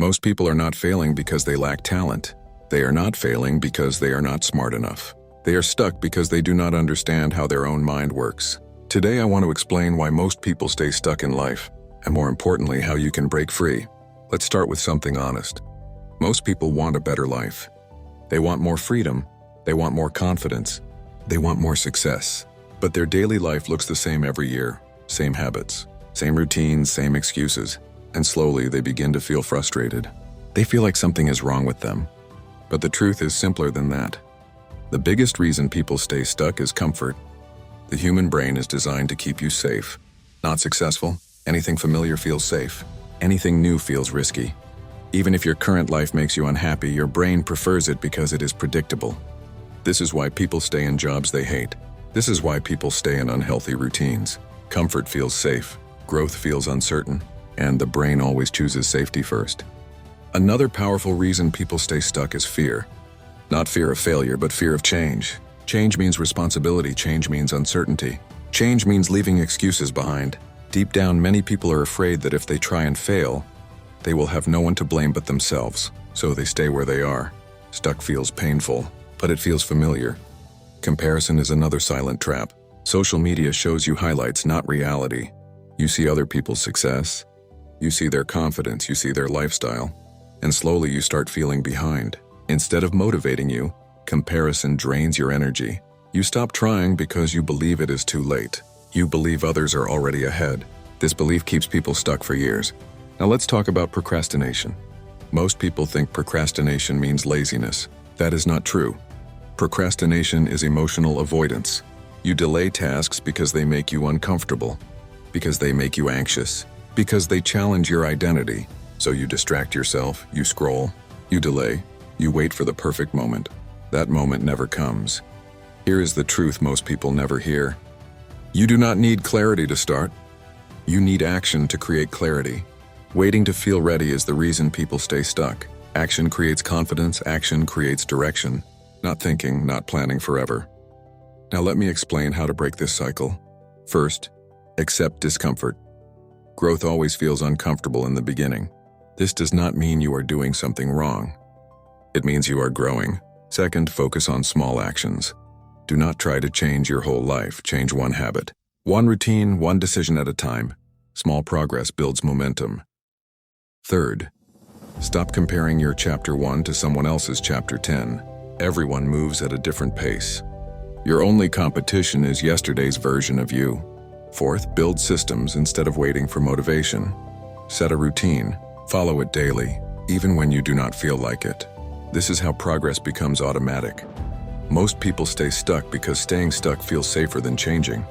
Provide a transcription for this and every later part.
Most people are not failing because they lack talent. They are not failing because they are not smart enough. They are stuck because they do not understand how their own mind works. Today I want to explain why most people stay stuck in life, and more importantly, how you can break free. Let's start with something honest. Most people want a better life. They want more freedom. They want more confidence. They want more success. But their daily life looks the same every year. Same habits, same routines, same excuses. And slowly they begin to feel frustrated. They feel like something is wrong with them. But the truth is simpler than that. The biggest reason people stay stuck is comfort. The human brain is designed to keep you safe. Not successful, anything familiar feels safe. Anything new feels risky. Even if your current life makes you unhappy, your brain prefers it because it is predictable. This is why people stay in jobs they hate. This is why people stay in unhealthy routines. Comfort feels safe, growth feels uncertain, and the brain always chooses safety first. Another powerful reason people stay stuck is fear. Not fear of failure, but fear of change. Change means responsibility, change means uncertainty. Change means leaving excuses behind. Deep down, many people are afraid that if they try and fail, they will have no one to blame but themselves, so they stay where they are. Stuck feels painful, but it feels familiar. Comparison is another silent trap. Social media shows you highlights, not reality. You see other people's success, you see their confidence, you see their lifestyle, and slowly you start feeling behind. Instead of motivating you, comparison drains your energy. You stop trying because you believe it is too late. You believe others are already ahead. This belief keeps people stuck for years. Now let's talk about procrastination. Most people think procrastination means laziness. That is not true. Procrastination is emotional avoidance. You delay tasks because they make you uncomfortable, because they make you anxious, because they challenge your identity. So you distract yourself, you scroll, you delay, you wait for the perfect moment. That moment never comes. Here is the truth most people never hear. You do not need clarity to start. You need action to create clarity. Waiting to feel ready is the reason people stay stuck. Action creates confidence, action creates direction. Not thinking, not planning forever. Now let me explain how to break this cycle. First, accept discomfort. Growth always feels uncomfortable in the beginning. This does not mean you are doing something wrong. It means you are growing. Second, focus on small actions. Do not try to change your whole life, change one habit. One routine, one decision at a time. Small progress builds momentum. Third, stop comparing your chapter 1 to someone else's chapter 10. Everyone moves at a different pace. Your only competition is yesterday's version of you. Fourth, build systems instead of waiting for motivation. Set a routine. Follow it daily, even when you do not feel like it. This is how progress becomes automatic. Most people stay stuck because staying stuck feels safer than changing.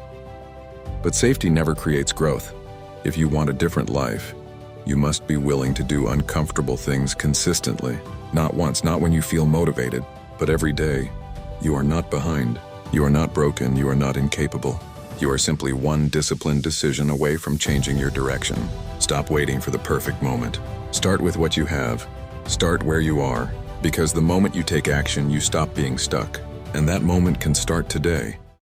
But safety never creates growth. If you want a different life, you must be willing to do uncomfortable things consistently. Not once, not when you feel motivated, but every day. You are not behind. You are not broken. You are not incapable. You are simply one disciplined decision away from changing your direction. Stop waiting for the perfect moment. Start with what you have. Start where you are. Because the moment you take action, you stop being stuck. And that moment can start today.